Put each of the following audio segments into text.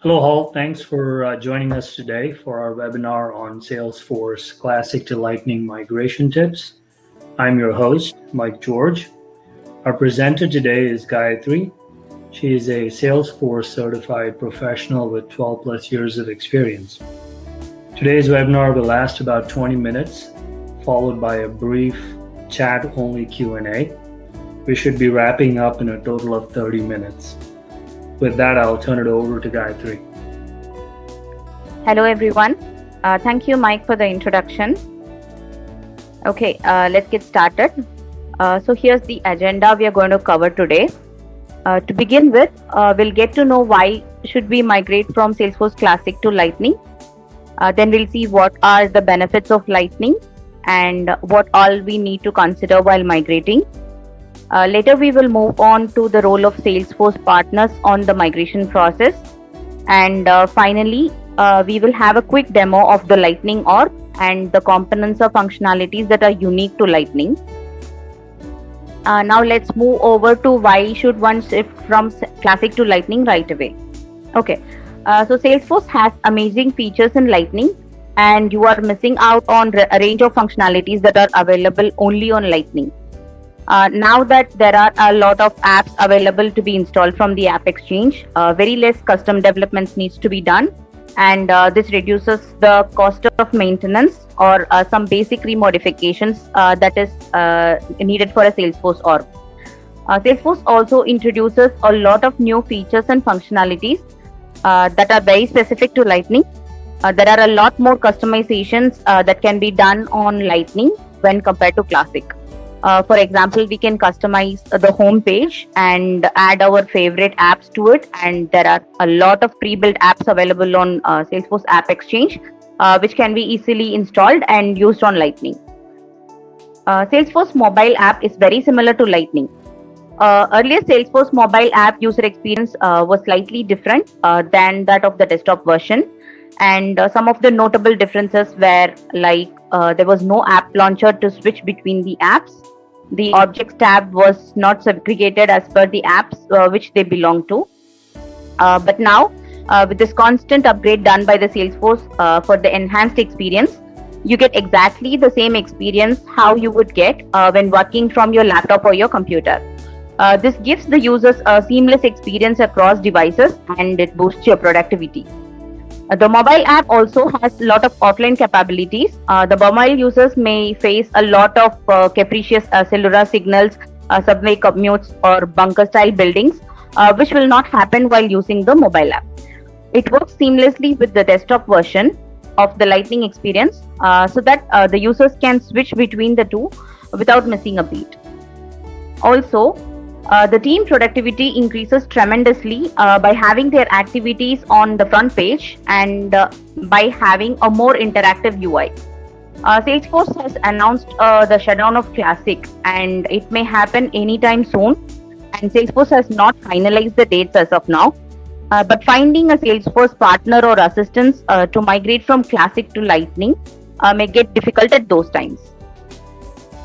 Hello, all. Thanks for joining us today for our webinar on Salesforce Classic to Lightning migration tips. I'm your host, Mike George. Our presenter today is Gayatri. She is a Salesforce certified professional with 12 plus years of experience. Today's webinar will last about 20 minutes, followed by a brief chat-only Q&A. We should be wrapping up in a total of 30 minutes. With that, I'll turn it over to Gayatri. Hello, everyone. Thank you, Mike, for the introduction. Okay, let's get started. So here's the agenda we are going to cover today. To begin with, we'll get to know why should we migrate from Salesforce Classic to Lightning. Then we'll see what are the benefits of Lightning and what all we need to consider while migrating. Later, we will move on to the role of Salesforce partners on the migration process. And finally, we will have a quick demo of the Lightning org and the components or functionalities that are unique to Lightning. Now let's move over to why should one shift from Classic to Lightning right away. Okay, so Salesforce has amazing features in Lightning, and you are missing out on a range of functionalities that are available only on Lightning. Now that there are a lot of apps available to be installed from the App Exchange, very less custom developments needs to be done, and this reduces the cost of maintenance or some basic remodifications that is needed for a Salesforce org. Salesforce also introduces a lot of new features and functionalities that are very specific to Lightning. There are a lot more customizations that can be done on Lightning when compared to Classic. For example, we can customize the home page and add our favorite apps to it. And there are a lot of pre-built apps available on Salesforce App Exchange, which can be easily installed and used on Lightning. Salesforce mobile app is very similar to Lightning. Earlier Salesforce mobile app user experience was slightly different than that of the desktop version. And some of the notable differences were like there was no app launcher to switch between the apps. The objects tab was not segregated as per the apps which they belong to. But now, with this constant upgrade done by the Salesforce for the enhanced experience, you get exactly the same experience how you would get when working from your laptop or your computer. This gives the users a seamless experience across devices, and it boosts your productivity. The mobile app also has a lot of offline capabilities. The mobile users may face a lot of capricious cellular signals, subway commutes, or bunker-style buildings, which will not happen while using the mobile app. It works seamlessly with the desktop version of the Lightning experience so that the users can switch between the two without missing a beat. Also, the team productivity increases tremendously by having their activities on the front page and by having a more interactive UI. Salesforce has announced the shutdown of Classic, and it may happen anytime soon. And Salesforce has not finalized the dates as of now. But finding a Salesforce partner or assistance to migrate from Classic to Lightning may get difficult at those times.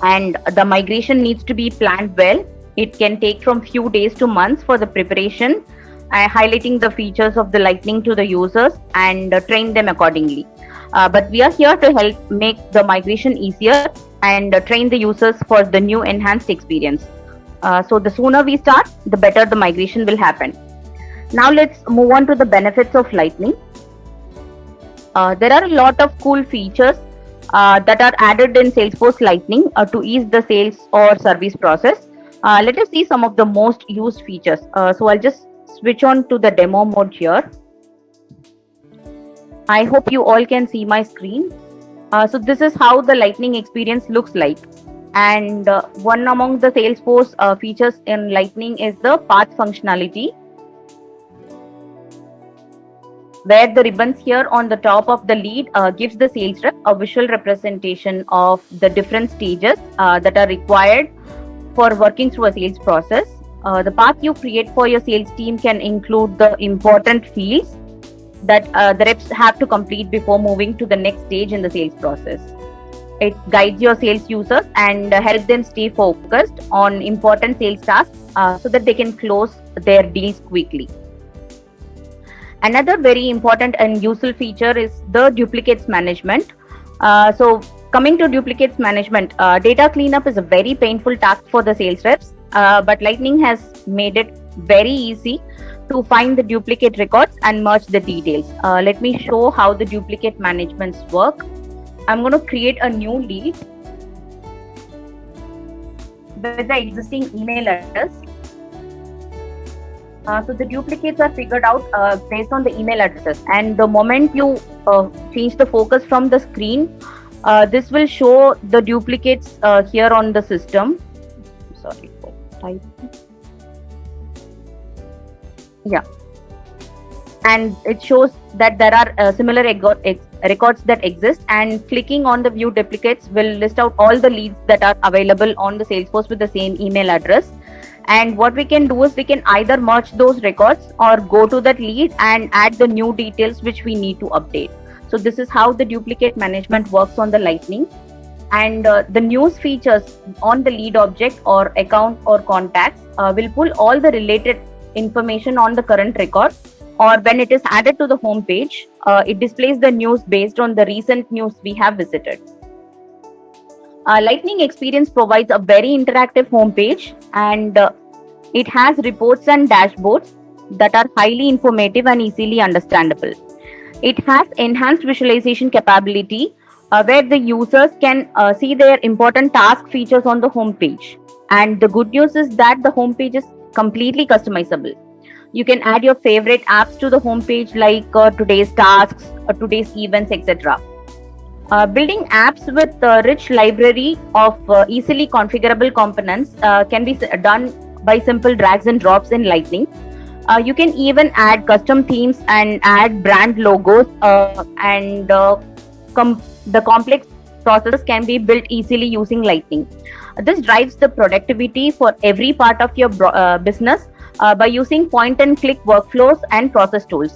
And the migration needs to be planned well. It can take from few days to months for the preparation, highlighting the features of the Lightning to the users and train them accordingly. But we are here to help make the migration easier and train the users for the new enhanced experience. So the sooner we start, the better the migration will happen. Now let's move on to the benefits of Lightning. There are a lot of cool features that are added in Salesforce Lightning to ease the sales or service process. Let us see some of the most used features. So I'll just switch on to the demo mode here. I hope you all can see my screen. So this is how the Lightning experience looks like. And one among the Salesforce features in Lightning is the path functionality, where the ribbons here on the top of the lead gives the sales rep a visual representation of the different stages that are required for working through a sales process. The path you create for your sales team can include the important fields that the reps have to complete before moving to the next stage in the sales process. It guides your sales users and helps them stay focused on important sales tasks so that they can close their deals quickly. Another very important and useful feature is the duplicates management. So coming to duplicates management, data cleanup is a very painful task for the sales reps, but Lightning has made it very easy to find the duplicate records and merge the details. Let me show how the duplicate managements work. I'm going to create a new lead with the existing email address. So the duplicates are figured out based on the email addresses, and the moment you change the focus from the screen, this will show the duplicates here on the system. Sorry for typing. Yeah, and it shows that there are similar records that exist, and clicking on the view duplicates will list out all the leads that are available on the Salesforce with the same email address. And what we can do is we can either merge those records or go to that lead and add the new details which we need to update. So this is how the duplicate management works on the Lightning. And the news features on the lead object or account or contacts will pull all the related information on the current record, or when it is added to the home page, it displays the news based on the recent news we have visited. Lightning Experience provides a very interactive homepage, and it has reports and dashboards that are highly informative and easily understandable. It has enhanced visualization capability where the users can see their important task features on the homepage. And the good news is that the homepage is completely customizable. You can add your favorite apps to the homepage like today's tasks, today's events, etc. Building apps with a rich library of easily configurable components can be done by simple drags and drops in Lightning. You can even add custom themes and add brand logos, and the complex processes can be built easily using Lightning. This drives the productivity for every part of your business by using point and click workflows and process tools.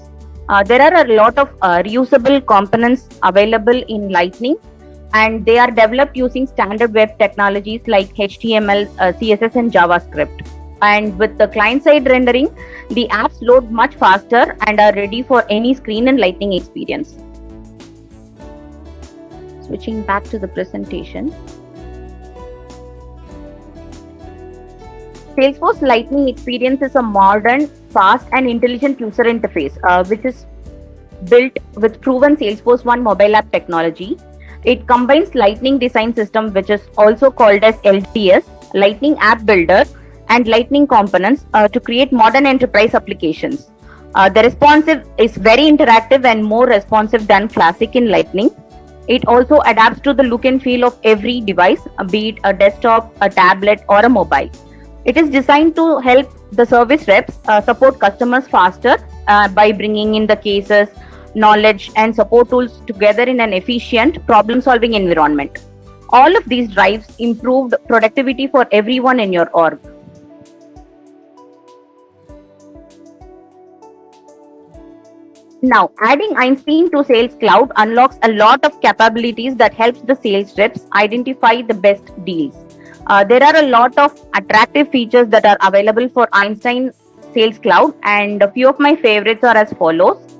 There are a lot of reusable components available in Lightning, and they are developed using standard web technologies like HTML, CSS, and JavaScript. And with the client-side rendering, the apps load much faster and are ready for any screen and Lightning experience. Switching back to the presentation. Salesforce Lightning Experience is a modern, fast, and intelligent user interface, which is built with proven Salesforce One mobile app technology. It combines Lightning Design System, which is also called as LDS, Lightning App Builder, and Lightning Components to create modern enterprise applications. The responsive is very interactive and more responsive than Classic in Lightning. It also adapts to the look and feel of every device, be it a desktop, a tablet, or a mobile. It is designed to help the service reps support customers faster by bringing in the cases, knowledge, and support tools together in an efficient problem-solving environment. All of these drives improved productivity for everyone in your org. Now, adding Einstein to Sales Cloud unlocks a lot of capabilities that helps the sales reps identify the best deals. There are a lot of attractive features that are available for Einstein Sales Cloud, and a few of my favorites are as follows.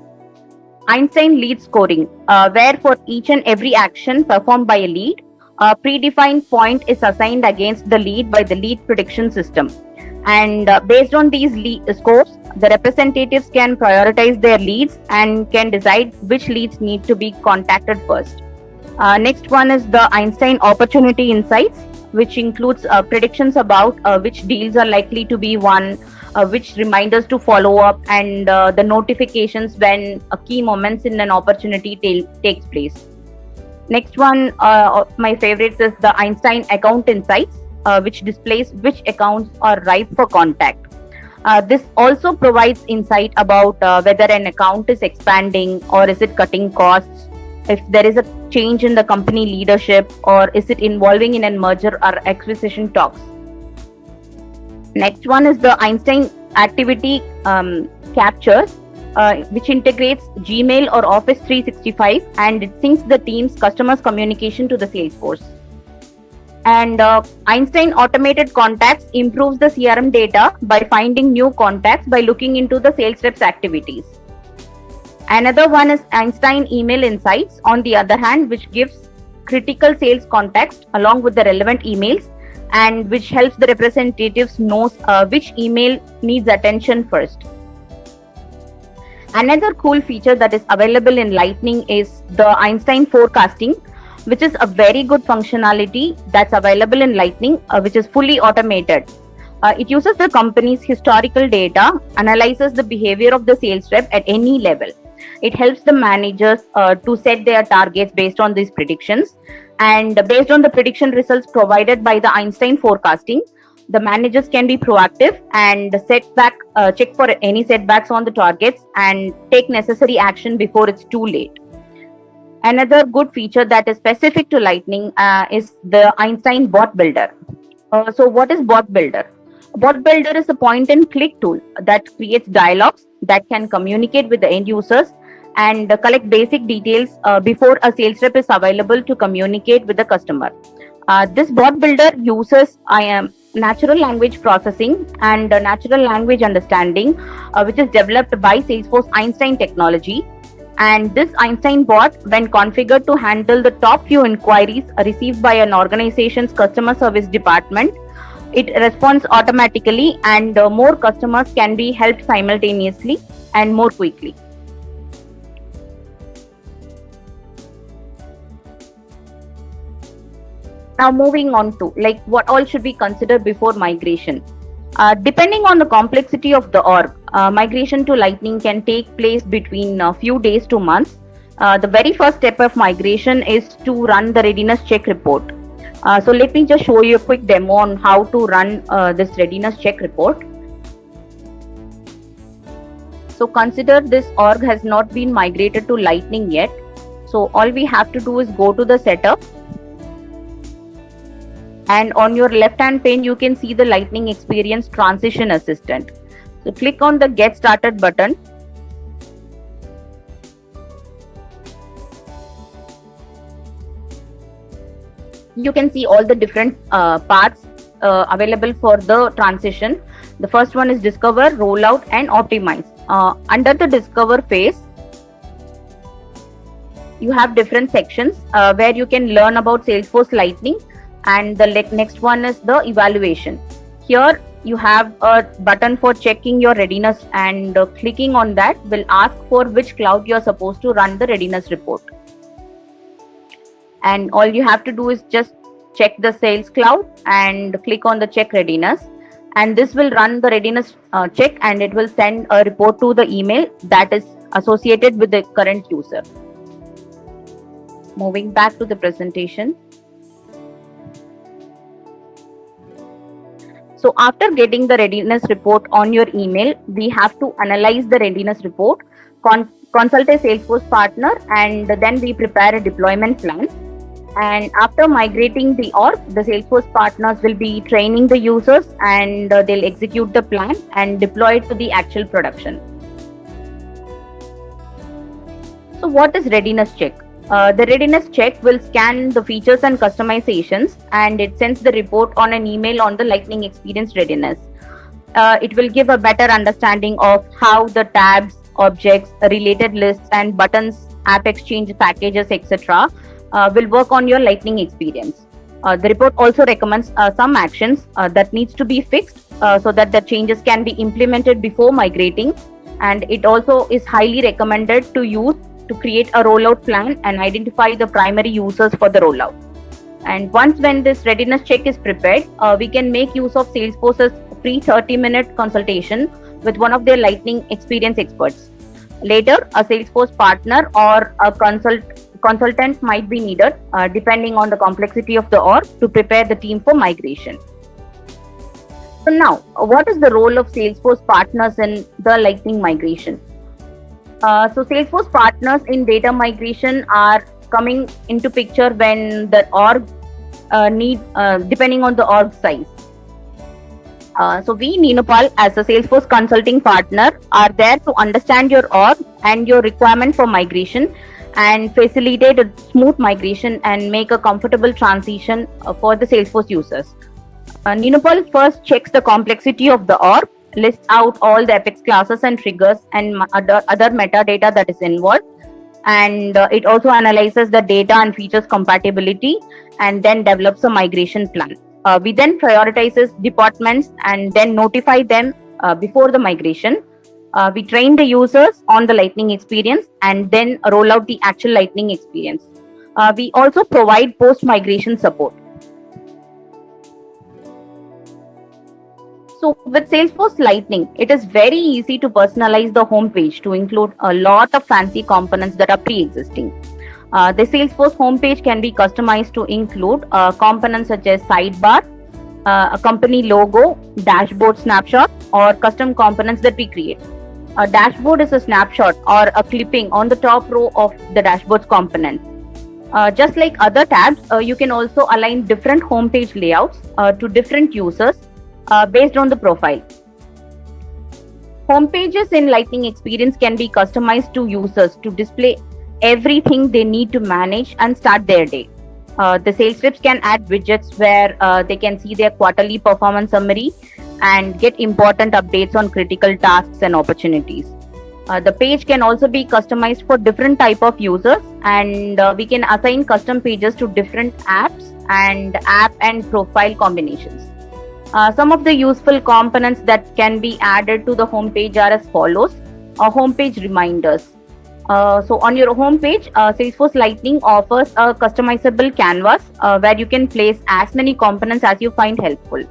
Einstein lead scoring, where for each and every action performed by a lead, a predefined point is assigned against the lead by the lead prediction system. And based on these scores, the representatives can prioritize their leads and can decide which leads need to be contacted first. Next one is the Einstein Opportunity Insights, which includes predictions about which deals are likely to be won, which reminders to follow up, and the notifications when key moments in an opportunity takes place. Next one of my favorites is the Einstein Account Insights, which displays which accounts are ripe for contact. This also provides insight about whether an account is expanding or is it cutting costs, if there is a change in the company leadership, or is it involving in a merger or acquisition talks. Next one is the Einstein Activity Captures, which integrates Gmail or Office 365, and it syncs the team's customers' communication to the Salesforce. And Einstein Automated Contacts improves the CRM data by finding new contacts by looking into the sales reps' activities. Another one is Einstein Email Insights, on the other hand, which gives critical sales context along with the relevant emails, and which helps the representatives know which email needs attention first. Another cool feature that is available in Lightning is the Einstein Forecasting, which is a very good functionality that's available in Lightning, which is fully automated. It uses the company's historical data, analyzes the behavior of the sales rep at any level. It helps the managers to set their targets based on these predictions. And based on the prediction results provided by the Einstein Forecasting, the managers can be proactive and check for any setbacks on the targets and take necessary action before it's too late. Another good feature that is specific to Lightning is the Einstein Bot Builder. So what is Bot Builder? Bot Builder is a point-and-click tool that creates dialogues that can communicate with the end users and collect basic details before a sales rep is available to communicate with the customer. This Bot Builder uses natural language processing and natural language understanding, which is developed by Salesforce Einstein technology. And this Einstein bot, when configured to handle the top few inquiries received by an organization's customer service department, it responds automatically, and more customers can be helped simultaneously and more quickly. Now moving on to what all should we consider before migration. Depending on the complexity of the org, migration to Lightning can take place between a few days to months. The very first step of migration is to run the readiness check report. So let me just show you a quick demo on how to run this readiness check report. So consider this org has not been migrated to Lightning yet. So all we have to do is go to the setup. And on your left-hand pane, you can see the Lightning Experience Transition Assistant. So click on the Get Started button. You can see all the different paths available for the transition. The first one is Discover, Rollout, and Optimize. Under the Discover phase, you have different sections where you can learn about Salesforce Lightning. And the next one is the evaluation. Here you have a button for checking your readiness, and clicking on that will ask for which cloud you are supposed to run the readiness report. And all you have to do is just check the sales cloud and click on the check readiness, and this will run the readiness check, and it will send a report to the email that is associated with the current user. Moving back to the presentation. So after getting the readiness report on your email, we have to analyze the readiness report, consult a Salesforce partner, and then we prepare a deployment plan. And after migrating the org, the Salesforce partners will be training the users, and they'll execute the plan and deploy it to the actual production. So what is readiness check? The readiness check will scan the features and customizations, and it sends the report on an email on the Lightning Experience Readiness. It will give a better understanding of how the tabs, objects, related lists, and buttons, app exchange packages, etc. Will work on your Lightning experience. The report also recommends some actions that needs to be fixed so that the changes can be implemented before migrating, and it also is highly recommended to use to create a rollout plan and identify the primary users for the rollout. And when this readiness check is prepared, we can make use of Salesforce's free 30-minute consultation with one of their Lightning experience experts. Later, a Salesforce partner or a consultant might be needed, depending on the complexity of the org, to prepare the team for migration. So now, what is the role of Salesforce partners in the Lightning migration? So Salesforce partners in data migration are coming into picture when the org depending on the org size. So we, Ninupal, as a Salesforce consulting partner, are there to understand your org and your requirement for migration and facilitate a smooth migration and make a comfortable transition for the Salesforce users. Ninupal first checks the complexity of the org lists out all the Apex classes and triggers and other metadata that is involved. And it also analyzes the data and features compatibility and then develops a migration plan. We then prioritizes departments and then notify them before the migration. We train the users on the Lightning experience and then roll out the actual Lightning experience. We also provide post-migration support. So with Salesforce Lightning, it is very easy to personalize the homepage to include a lot of fancy components that are pre-existing. The Salesforce homepage can be customized to include components such as sidebar, a company logo, dashboard snapshot, or custom components that we create. A dashboard is a snapshot or a clipping on the top row of the dashboard's component. Just like other tabs, you can also align different homepage layouts to different users based on the profile. Homepages in Lightning Experience can be customized to users to display everything they need to manage and start their day. The sales reps can add widgets where they can see their quarterly performance summary and get important updates on critical tasks and opportunities. The page can also be customized for different type of users, and we can assign custom pages to different apps and app and profile combinations. Some of the useful components that can be added to the homepage are as follows. Homepage reminders. So on your homepage, Salesforce Lightning offers a customizable canvas where you can place as many components as you find helpful.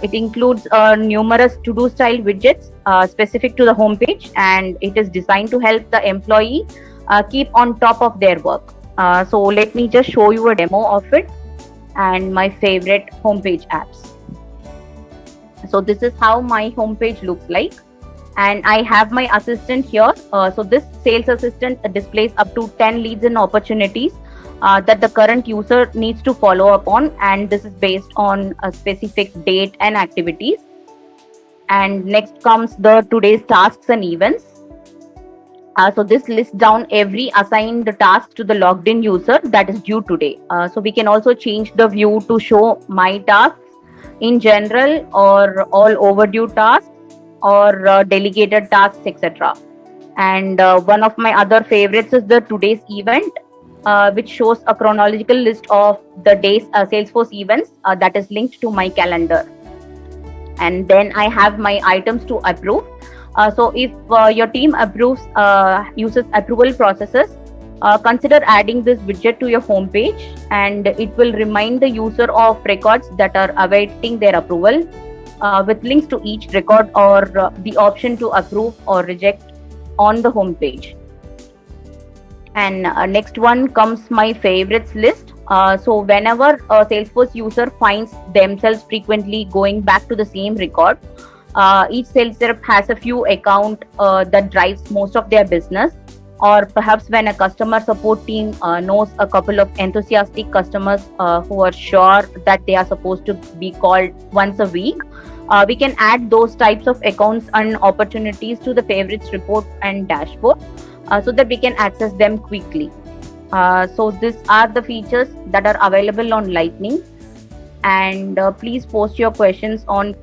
It includes numerous to-do style widgets specific to the homepage, and it is designed to help the employee keep on top of their work. So let me just show you a demo of it and my favorite homepage apps. So this is how my homepage looks like, and I have my assistant here. So this sales assistant displays up to 10 leads and opportunities that the current user needs to follow up on, and this is based on a specific date and activities. And next comes the today's tasks and events. So this lists down every assigned task to the logged in user that is due today. So we can also change the view to show my tasks in general, or all overdue tasks, or delegated tasks, etc. And one of my other favorites is the today's event, which shows a chronological list of the day's Salesforce events that is linked to my calendar. And then I have my items to approve. So if your team uses approval processes, consider adding this widget to your homepage, and it will remind the user of records that are awaiting their approval, with links to each record or the option to approve or reject on the homepage. And next one comes my favorites list. So whenever a Salesforce user finds themselves frequently going back to the same record, each sales rep has a few account that drives most of their business. Or perhaps when a customer support team knows a couple of enthusiastic customers who are sure that they are supposed to be called once a week, we can add those types of accounts and opportunities to the favorites report and dashboard so that we can access them quickly. So these are the features that are available on Lightning, and please post your questions on